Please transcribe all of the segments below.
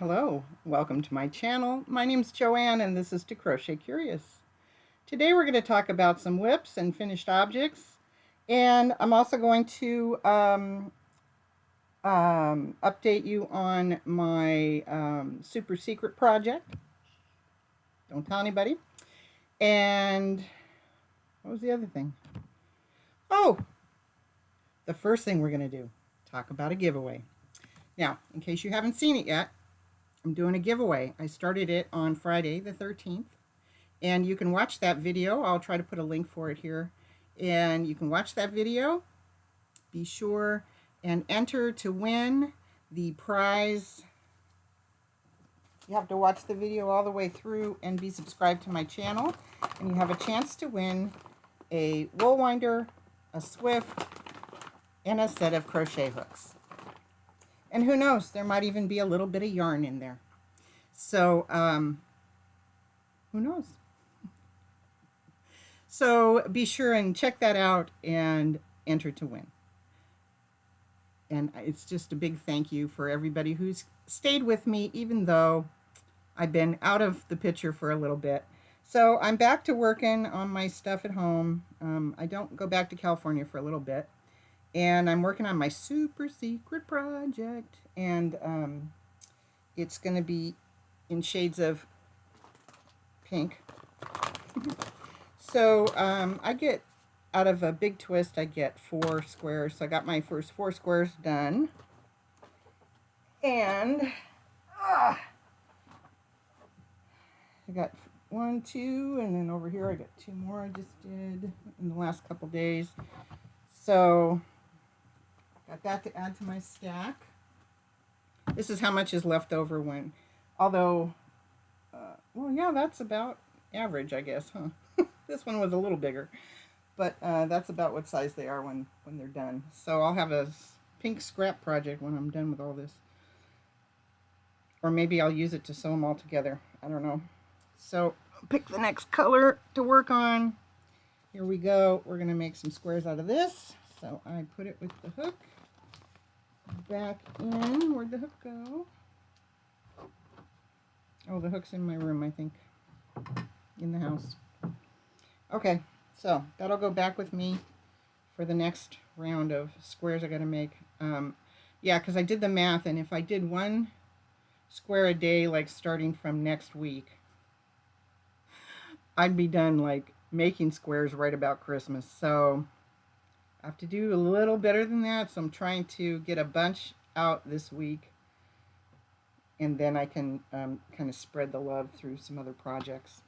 Hello, welcome to my channel. My name's JoAnn and this is To Crochet Curious. Today we're going to talk about some WIPS and finished objects, and I'm also going to update you on my super secret project. Don't tell anybody. And what was the other thing? Oh, the first thing we're going to do, talk about a giveaway. Now, in case you haven't seen it yet, I'm doing a giveaway. I started it on Friday the 13th, and you can watch that video. I'll try to put a link for it here, and you can watch that video. Be sure and enter to win the prize. You have to watch the video all the way through and be subscribed to my channel, and you have a chance to win a wool winder, a Swift, and a set of crochet hooks. And who knows, there might even be a little bit of yarn in there. So, who knows? So be sure and check that out and enter to win. And it's just a big thank you for everybody who's stayed with me, even though I've been out of the picture for a little bit. So I'm back to working on my stuff at home. I don't go back to California for a little bit. And I'm working on my super secret project, and it's going to be in shades of pink. So I get, out of a big twist, I get 4 squares. So I got my first 4 squares done. And I got 1, 2, and then over here I got 2 more I just did in the last couple days. So got that to add to my stack. This is how much is left over when, although, well, yeah, that's about average, I guess, huh? This one was a little bigger, but that's about what size they are when they're done. So I'll have a pink scrap project when I'm done with all this. Or maybe I'll use it to sew them all together. I don't know. So pick the next color to work on. Here we go. We're going to make some squares out of this. So I put it with the hook back in. Where'd the hook go? Oh, the hook's in my room, I think, in the house. Okay, so that'll go back with me for the next round of squares I gotta make. Yeah, because I did the math, and if I did 1 square a day, like starting from next week, I'd be done like making squares right about Christmas. So I have to do a little better than that, so I'm trying to get a bunch out this week, and then I can kind of spread the love through some other projects.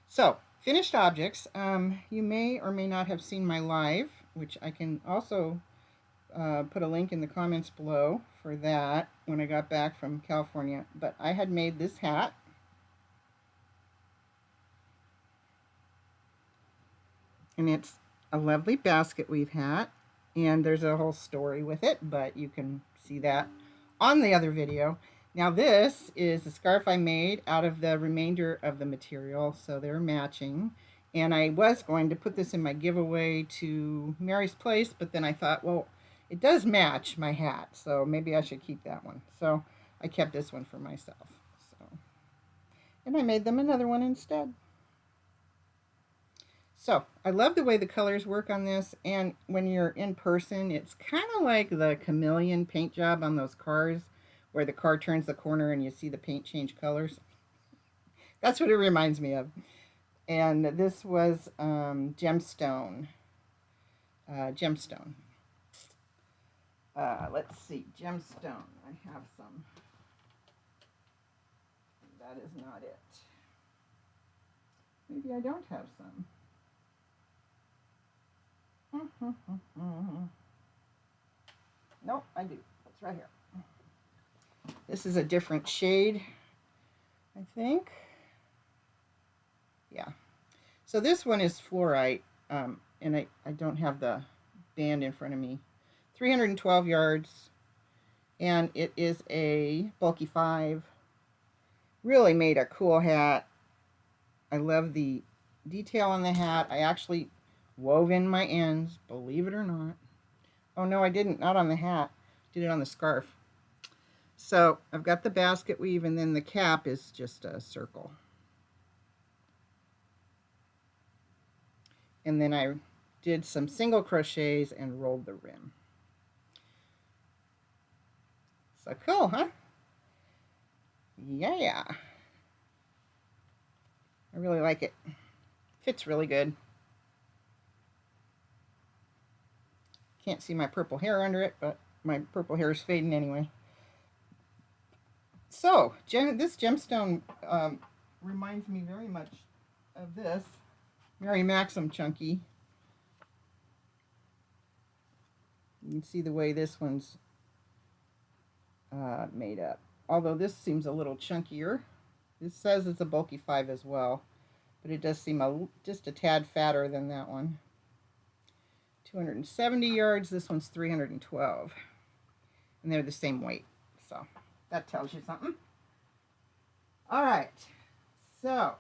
So, finished objects. You may or may not have seen my live, which I can also put a link in the comments below for that when I got back from California. But I had made this hat. And it's a lovely basket weave hat, and there's a whole story with it, but you can see that on the other video. Now this is a scarf I made out of the remainder of the material, so they're matching. And I was going to put this in my giveaway to Mary's Place, but then I thought, well, it does match my hat, so maybe I should keep that one. So I kept this one for myself. And I made them another one instead. So I love the way the colors work on this, and when you're in person, it's kind of like the chameleon paint job on those cars where the car turns the corner and you see the paint change colors. That's what it reminds me of. And this was gemstone. Gemstone. Let's see, gemstone. I have some. That is not it. Maybe I don't have some. Nope, I do. It's right here. This is a different shade, I think. Yeah. So this one is fluorite, and I don't have the band in front of me. 312 yards, and it is a bulky 5. Really made a cool hat. I love the detail on the hat. I actually wove in my ends, believe it or not. Oh no, I didn't, not on the hat. Did it on the scarf. So I've got the basket weave, and then the cap is just a circle. And then I did some single crochets and rolled the rim. So cool, huh? Yeah. I really like it. Fits really good. Can't see my purple hair under it, but my purple hair is fading anyway. So, this gemstone reminds me very much of this Mary Maxim chunky. You can see the way this one's made up. Although this seems a little chunkier. This says it's a bulky 5 as well, but it does seem just a tad fatter than that one. 270 yards, this one's 312. And they're the same weight, so that tells you something. All right, so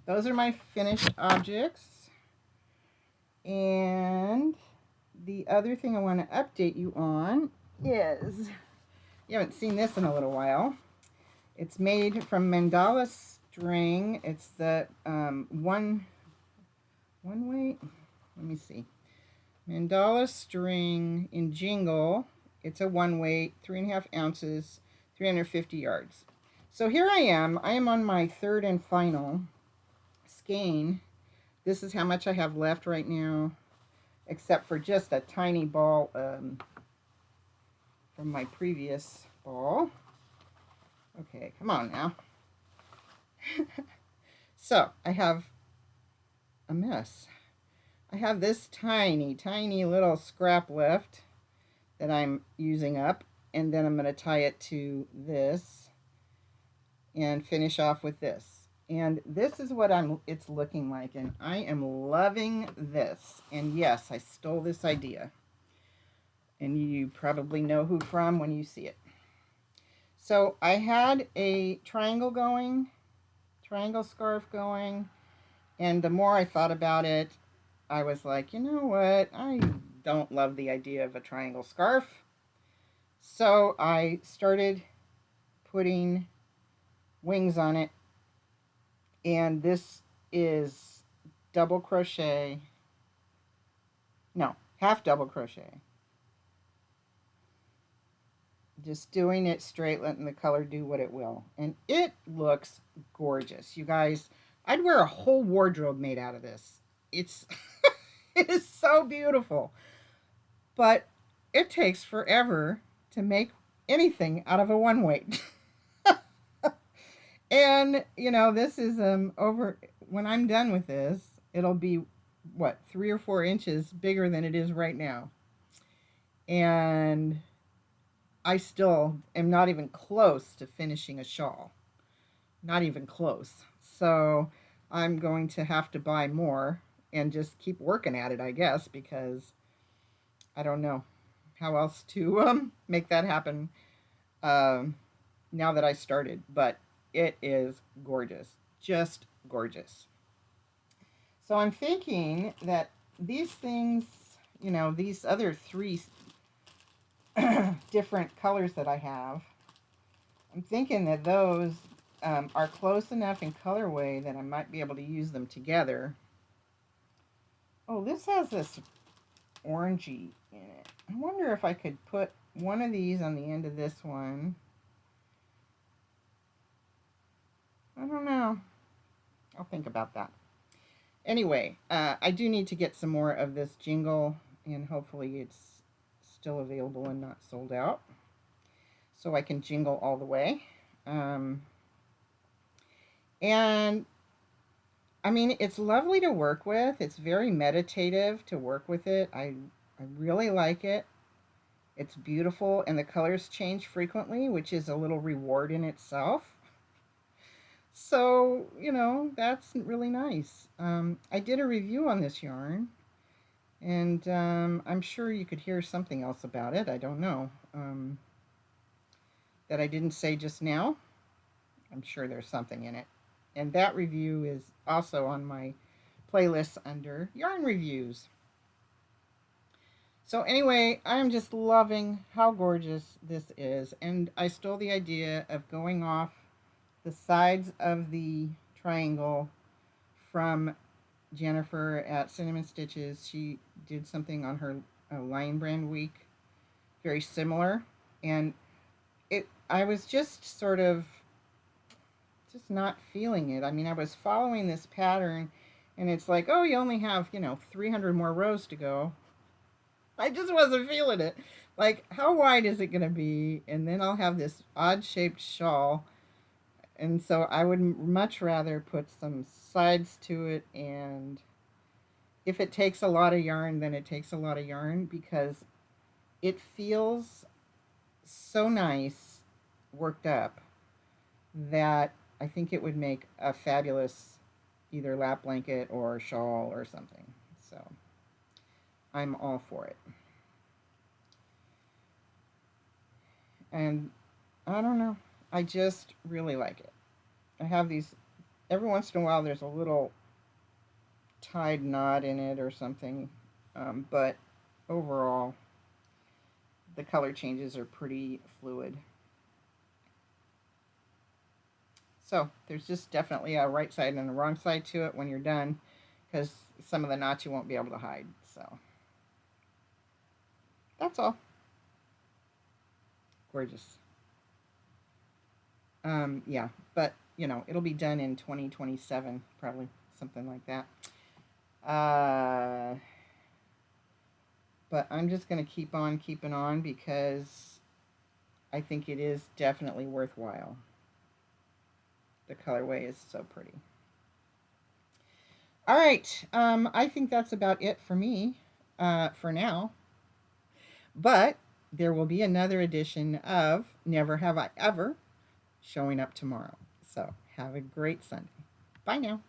those are my finished objects. And the other thing I want to update you on is, you haven't seen this in a little while. It's made from mandala string. It's the one weight. Let me see. Mandala string in jingle. It's a 1 weight, 3.5 ounces, 350 yards. So here I am. I am on my third and final skein. This is how much I have left right now, except for just a tiny ball from my previous ball. Okay, come on now. So I have a mess. I have this tiny, tiny little scrap left that I'm using up, and then I'm going to tie it to this and finish off with this. And this is what it's looking like, and I am loving this. And yes, I stole this idea. And you probably know who from when you see it. So I had a triangle scarf going, and the more I thought about it, I was like, you know what? I don't love the idea of a triangle scarf. So I started putting wings on it, and this is double crochet. No, half double crochet. Just doing it straight, letting the color do what it will. And it looks gorgeous. You guys, I'd wear a whole wardrobe made out of this. It's it is so beautiful. But it takes forever to make anything out of a 1 weight. And, you know, this is over, when I'm done with this, it'll be, what, 3 or 4 inches bigger than it is right now. And I still am not even close to finishing a shawl. Not even close. So I'm going to have to buy more and just keep working at it, I guess, because I don't know how else to make that happen now that I started. But it is gorgeous. Just gorgeous. So I'm thinking that these things, you know, these other 3 different colors that I have, I'm thinking that those are close enough in colorway that I might be able to use them together. Oh, this has this orangey in it. I wonder if I could put one of these on the end of this one. I don't know. I'll think about that. Anyway, I do need to get some more of this jingle, and hopefully it's still available and not sold out, so I can jingle all the way. And I mean, it's lovely to work with. It's very meditative to work with it. I really like it. It's beautiful, and the colors change frequently, which is a little reward in itself. So, you know, that's really nice. I did a review on this yarn, and I'm sure you could hear something else about it. I don't know. That I didn't say just now. I'm sure there's something in it. And that review is also on my playlist under yarn reviews. So anyway, I'm just loving how gorgeous this is. And I stole the idea of going off the sides of the triangle from Jennifer at Cinnamon Stitches. She did something on her Lion Brand Week, very similar. And I was just sort of just not feeling it. I mean, I was following this pattern and it's like, oh, you only have, 300 more rows to go. I just wasn't feeling it. Like, how wide is it going to be? And then I'll have this odd shaped shawl. And so I would much rather put some sides to it. And if it takes a lot of yarn, then it takes a lot of yarn because it feels so nice worked up that I think it would make a fabulous either lap blanket or shawl or something. So I'm all for it. And I don't know. I just really like it. I have these, every once in a while, there's a little tied knot in it or something. But overall, the color changes are pretty fluid. So there's just definitely a right side and a wrong side to it when you're done, because some of the knots you won't be able to hide. So that's all. Gorgeous. Yeah, but it'll be done in 2027, probably something like that. But I'm just going to keep on keeping on because I think it is definitely worthwhile. The colorway is so pretty. All right, I think that's about it for me for now. But there will be another edition of Never Have I Ever showing up tomorrow. So have a great Sunday. Bye now.